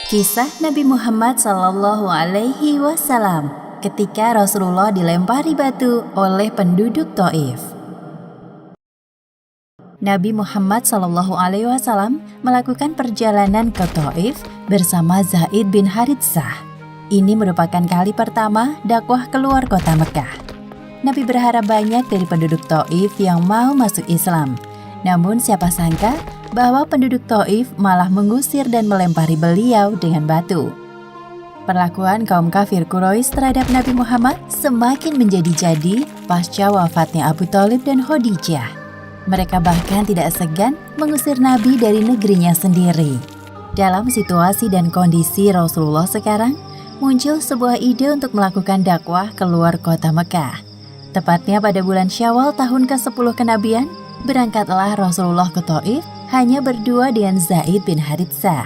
Kisah Nabi Muhammad Sallallahu Alaihi Wasallam ketika Rasulullah dilempari batu oleh penduduk Taif. Nabi Muhammad Sallallahu Alaihi Wasallam melakukan perjalanan ke Taif bersama Zaid bin Haritsah. Ini merupakan kali pertama dakwah keluar kota Mekah. Nabi berharap banyak dari penduduk Taif yang mau masuk Islam. Namun siapa sangka bahwa penduduk Taif malah mengusir dan melempari beliau dengan batu. Perlakuan kaum kafir Quraisy terhadap Nabi Muhammad semakin menjadi-jadi pasca wafatnya Abu Thalib dan Khadijah. Mereka bahkan tidak segan mengusir Nabi dari negerinya sendiri. Dalam situasi dan kondisi Rasulullah sekarang, muncul sebuah ide untuk melakukan dakwah keluar kota Mekah. Tepatnya pada bulan Syawal tahun ke-10 kenabian, berangkatlah Rasulullah ke Taif hanya berdua dengan Zaid bin Haritsah.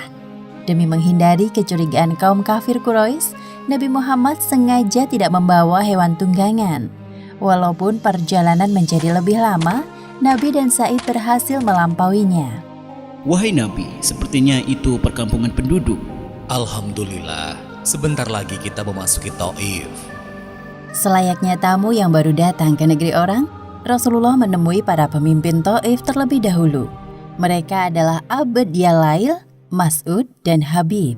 Demi menghindari kecurigaan kaum kafir Quraisy, Nabi Muhammad sengaja tidak membawa hewan tunggangan. Walaupun perjalanan menjadi lebih lama, Nabi dan Zaid berhasil melampauinya. Wahai Nabi, sepertinya itu perkampungan penduduk. Alhamdulillah, sebentar lagi kita memasuki Taif. Selayaknya tamu yang baru datang ke negeri orang, Rasulullah menemui para pemimpin Taif terlebih dahulu. Mereka adalah Abd Yalail, Mas'ud, dan Habib.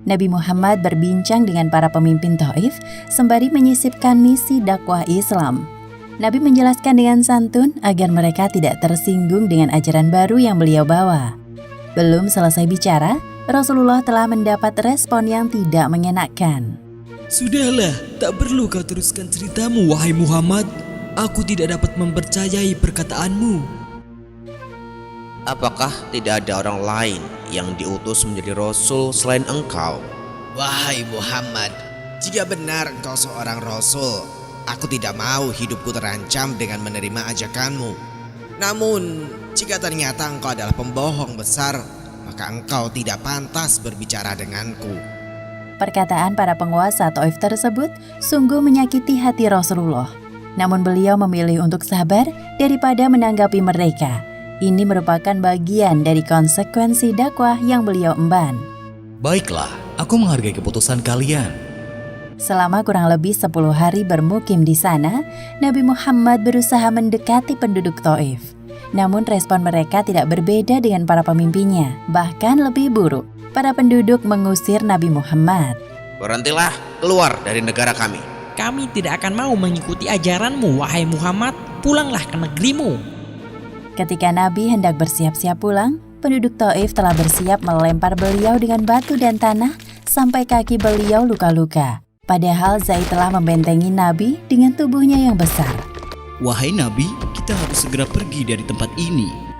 Nabi Muhammad berbincang dengan para pemimpin Taif sembari menyisipkan misi dakwah Islam. Nabi menjelaskan dengan santun agar mereka tidak tersinggung dengan ajaran baru yang beliau bawa. Belum selesai bicara, Rasulullah telah mendapat respon yang tidak mengenakan. Sudahlah, tak perlu kau teruskan ceritamu, wahai Muhammad. Aku tidak dapat mempercayai perkataanmu. Apakah tidak ada orang lain yang diutus menjadi Rasul selain engkau? Wahai Muhammad, jika benar engkau seorang Rasul, aku tidak mau hidupku terancam dengan menerima ajakanmu. Namun, jika ternyata engkau adalah pembohong besar, maka engkau tidak pantas berbicara denganku. Perkataan para penguasa Taif tersebut sungguh menyakiti hati Rasulullah. Namun beliau memilih untuk sabar daripada menanggapi mereka. Ini merupakan bagian dari konsekuensi dakwah yang beliau emban. Baiklah, aku menghargai keputusan kalian. Selama kurang lebih 10 hari bermukim di sana, Nabi Muhammad berusaha mendekati penduduk Taif. Namun respon mereka tidak berbeda dengan para pemimpinnya, bahkan lebih buruk. Para penduduk mengusir Nabi Muhammad. Berhentilah, keluar dari negara kami. Kami tidak akan mau mengikuti ajaranmu, wahai Muhammad. Pulanglah ke negerimu. Ketika Nabi hendak bersiap-siap pulang, penduduk Taif telah bersiap melempar beliau dengan batu dan tanah sampai kaki beliau luka-luka. Padahal Zaid telah membentengi Nabi dengan tubuhnya yang besar. Wahai Nabi, kita harus segera pergi dari tempat ini.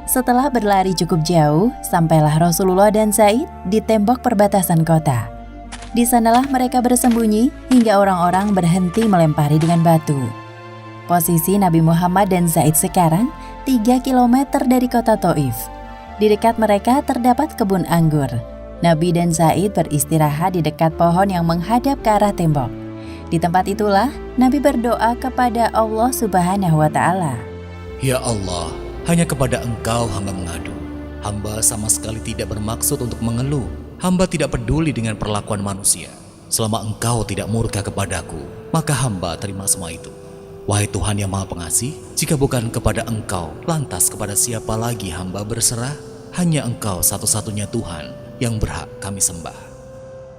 Setelah berlari cukup jauh, sampailah Rasulullah dan Zaid di tembok perbatasan kota. Di sanalah mereka bersembunyi hingga orang-orang berhenti melempari dengan batu. Posisi Nabi Muhammad dan Zaid sekarang 3 km dari kota Taif. Di dekat mereka terdapat kebun anggur. Nabi dan Zaid beristirahat di dekat pohon yang menghadap ke arah tembok. Di tempat itulah Nabi berdoa kepada Allah Subhanahu wa Ta'ala. Ya Allah, hanya kepada Engkau hamba mengadu. Hamba sama sekali tidak bermaksud untuk mengeluh. Hamba tidak peduli dengan perlakuan manusia. Selama Engkau tidak murka kepadaku, maka hamba terima semua itu. Wahai Tuhan yang Maha Pengasih, jika bukan kepada Engkau, lantas kepada siapa lagi hamba berserah? Hanya Engkau satu-satunya Tuhan yang berhak kami sembah.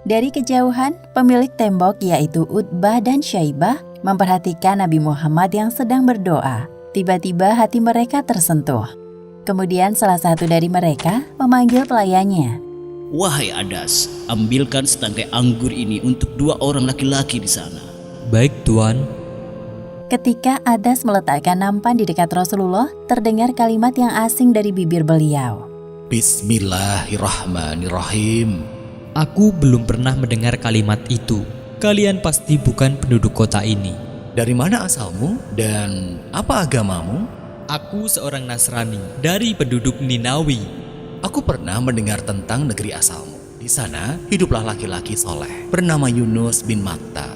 Dari kejauhan, pemilik tembok yaitu Utbah dan Syaibah memperhatikan Nabi Muhammad yang sedang berdoa. Tiba-tiba hati mereka tersentuh. Kemudian salah satu dari mereka memanggil pelayannya. Wahai Adas, ambilkan setangkai anggur ini untuk 2 orang laki-laki di sana. Baik, Tuan. Ketika Adas meletakkan nampan di dekat Rasulullah, terdengar kalimat yang asing dari bibir beliau. Bismillahirrahmanirrahim. Aku belum pernah mendengar kalimat itu. Kalian pasti bukan penduduk kota ini. Dari mana asalmu dan apa agamamu? Aku seorang Nasrani dari penduduk Ninawi. Aku pernah mendengar tentang negeri asalmu. Di sana hiduplah laki-laki soleh bernama Yunus bin Matta.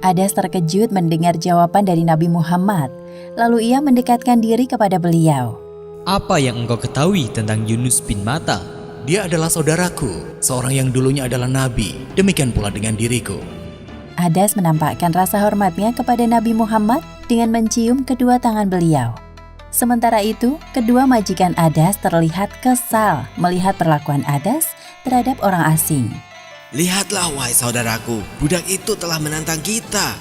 Adas terkejut mendengar jawaban dari Nabi Muhammad. Lalu ia mendekatkan diri kepada beliau. Apa yang engkau ketahui tentang Yunus bin Matta? Dia adalah saudaraku, seorang yang dulunya adalah nabi. Demikian pula dengan diriku. Adas menampakkan rasa hormatnya kepada Nabi Muhammad dengan mencium kedua tangan beliau. Sementara itu, kedua majikan Adas terlihat kesal melihat perlakuan Adas terhadap orang asing. Lihatlah wahai saudaraku, budak itu telah menantang kita.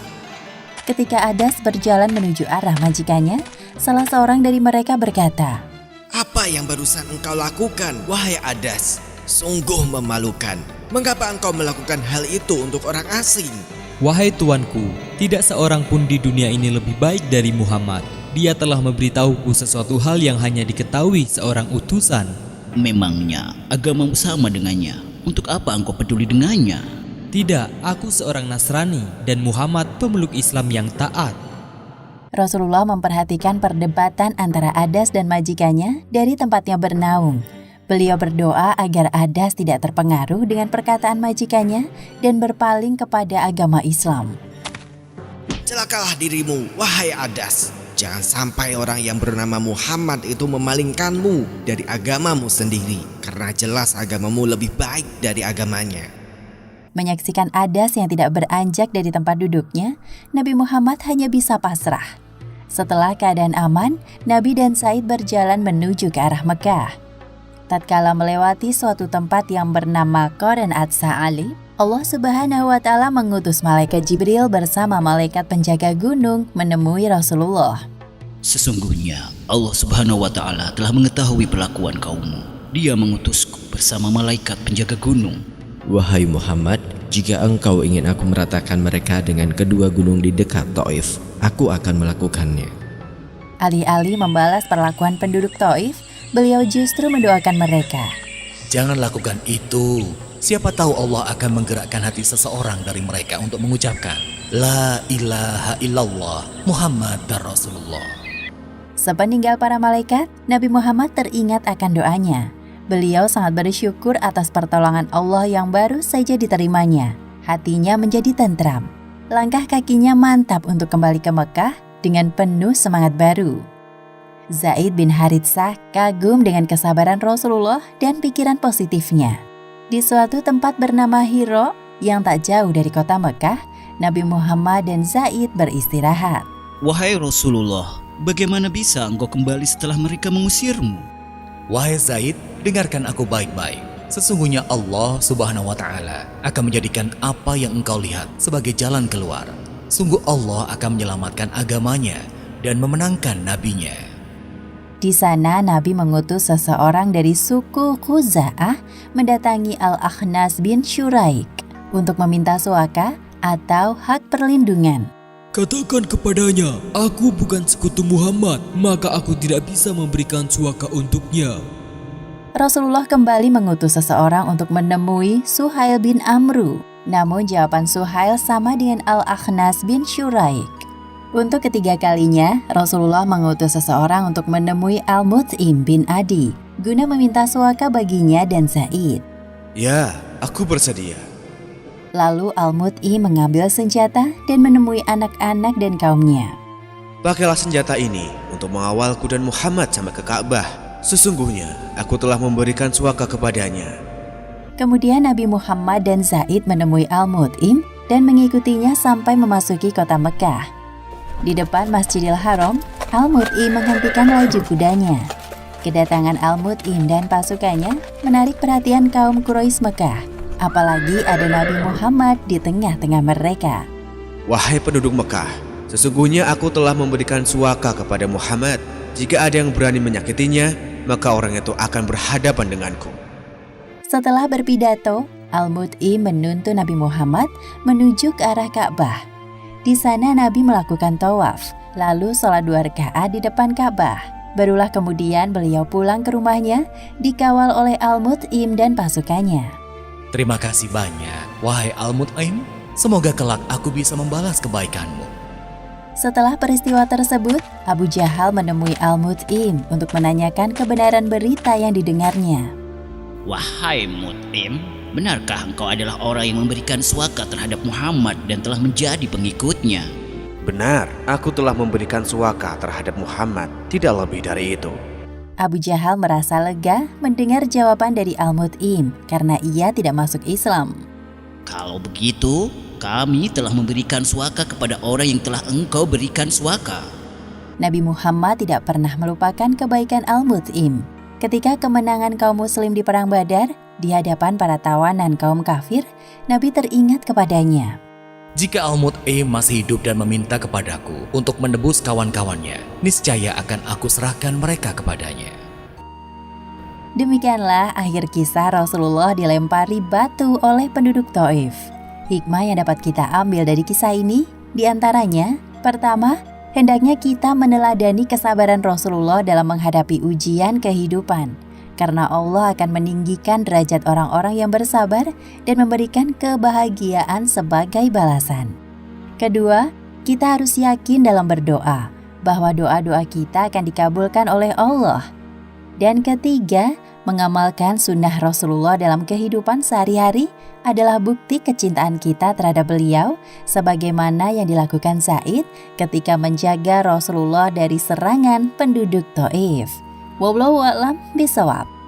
Ketika Adas berjalan menuju arah majikannya, salah seorang dari mereka berkata, Apa yang barusan engkau lakukan, wahai Adas? Sungguh memalukan. Mengapa engkau melakukan hal itu untuk orang asing? Wahai tuanku, tidak seorang pun di dunia ini lebih baik dari Muhammad. Dia telah memberitahuku sesuatu hal yang hanya diketahui seorang utusan. Memangnya agamamu sama dengannya? Untuk apa engkau peduli dengannya? Tidak, aku seorang Nasrani dan Muhammad pemeluk Islam yang taat. Rasulullah memperhatikan perdebatan antara Adas dan majikannya dari tempatnya bernaung. Beliau berdoa agar Adas tidak terpengaruh dengan perkataan majikannya dan berpaling kepada agama Islam. Celakalah dirimu, wahai Adas. Jangan sampai orang yang bernama Muhammad itu memalingkanmu dari agamamu sendiri, karena jelas agamamu lebih baik dari agamanya. Menyaksikan Adas yang tidak beranjak dari tempat duduknya, Nabi Muhammad hanya bisa pasrah. Setelah keadaan aman, Nabi dan Zaid berjalan menuju ke arah Mekah. Tatkala melewati suatu tempat yang bernama Qarn At-Sa'alib, Allah Subhanahu wa Ta'ala mengutus malaikat Jibril bersama malaikat penjaga gunung menemui Rasulullah. Sesungguhnya Allah Subhanahu wa Ta'ala telah mengetahui perlakuan kaummu. Dia mengutusku bersama malaikat penjaga gunung. Wahai Muhammad, jika engkau ingin aku meratakan mereka dengan kedua gunung di dekat Taif, aku akan melakukannya. Alih-alih membalas perlakuan penduduk Taif, beliau justru mendoakan mereka. Jangan lakukan itu. Siapa tahu Allah akan menggerakkan hati seseorang dari mereka untuk mengucapkan La ilaha illallah Muhammad Rasulullah. Sepeninggal para malaikat, Nabi Muhammad teringat akan doanya. Beliau sangat bersyukur atas pertolongan Allah yang baru saja diterimanya. Hatinya menjadi tentram. Langkah kakinya mantap untuk kembali ke Mekah dengan penuh semangat baru. Zaid bin Haritsah kagum dengan kesabaran Rasulullah dan pikiran positifnya. Di suatu tempat bernama Hiro yang tak jauh dari kota Mekah, Nabi Muhammad dan Zaid beristirahat. Wahai Rasulullah, bagaimana bisa engkau kembali setelah mereka mengusirmu? Wahai Zaid, dengarkan aku baik-baik. Sesungguhnya Allah Subhanahu wa Ta'ala akan menjadikan apa yang engkau lihat sebagai jalan keluar. Sungguh Allah akan menyelamatkan agamanya dan memenangkan nabinya. Di sana Nabi mengutus seseorang dari suku Khuza'ah mendatangi Al-Akhnas bin Syuraik untuk meminta suaka atau hak perlindungan. Katakan kepadanya, aku bukan sekutu Muhammad, maka aku tidak bisa memberikan suaka untuknya. Rasulullah kembali mengutus seseorang untuk menemui Suhail bin Amru. Namun jawaban Suhail sama dengan Al-Akhnas bin Syuraik. Untuk ketiga kalinya, Rasulullah mengutus seseorang untuk menemui Al-Mut'im bin Adi guna meminta suaka baginya dan Zaid. Ya, aku bersedia. Lalu Al-Mut'im mengambil senjata dan menemui anak-anak dan kaumnya. Pakailah senjata ini untuk mengawalku dan Muhammad sampai ke Ka'bah. Sesungguhnya aku telah memberikan suaka kepadanya. Kemudian Nabi Muhammad dan Zaid menemui Al-Mut'im dan mengikutinya sampai memasuki kota Mekah. Di depan Masjidil Haram, Al-Mut'im menghentikan laju kudanya. Kedatangan Al-Mut'im dan pasukannya menarik perhatian kaum Quraisy Mekah. Apalagi ada Nabi Muhammad di tengah-tengah mereka. Wahai penduduk Mekah, sesungguhnya aku telah memberikan suaka kepada Muhammad. Jika ada yang berani menyakitinya, maka orang itu akan berhadapan denganku. Setelah berpidato, Al-Mut'im menuntun Nabi Muhammad menuju ke arah Ka'bah. Di sana Nabi melakukan tawaf, lalu sholat 2 rakaat di depan Ka'bah. Barulah kemudian beliau pulang ke rumahnya, dikawal oleh Al-Mut'im dan pasukannya. Terima kasih banyak, wahai Al-Mut'im. Semoga kelak aku bisa membalas kebaikanmu. Setelah peristiwa tersebut, Abu Jahal menemui Al-Mut'im untuk menanyakan kebenaran berita yang didengarnya. Wahai Mut'im, benarkah engkau adalah orang yang memberikan suaka terhadap Muhammad dan telah menjadi pengikutnya? Benar, aku telah memberikan suaka terhadap Muhammad, tidak lebih dari itu. Abu Jahal merasa lega mendengar jawaban dari Al-Mut'im karena ia tidak masuk Islam. Kalau begitu, kami telah memberikan suaka kepada orang yang telah engkau berikan suaka. Nabi Muhammad tidak pernah melupakan kebaikan Al-Mut'im. Ketika kemenangan kaum muslim di Perang Badar, di hadapan para tawanan kaum kafir, Nabi teringat kepadanya. Jika Al-Mut'im masih hidup dan meminta kepadaku untuk menebus kawan-kawannya, niscaya akan aku serahkan mereka kepadanya. Demikianlah akhir kisah Rasulullah dilempari batu oleh penduduk Thaif. Hikmah yang dapat kita ambil dari kisah ini, diantaranya, pertama, hendaknya kita meneladani kesabaran Rasulullah dalam menghadapi ujian kehidupan. Karena Allah akan meninggikan derajat orang-orang yang bersabar dan memberikan kebahagiaan sebagai balasan. Kedua, kita harus yakin dalam berdoa bahwa doa-doa kita akan dikabulkan oleh Allah. Dan ketiga, mengamalkan sunnah Rasulullah dalam kehidupan sehari-hari adalah bukti kecintaan kita terhadap beliau sebagaimana yang dilakukan Zaid ketika menjaga Rasulullah dari serangan penduduk Thaif. Wallahu a'lam bishawab.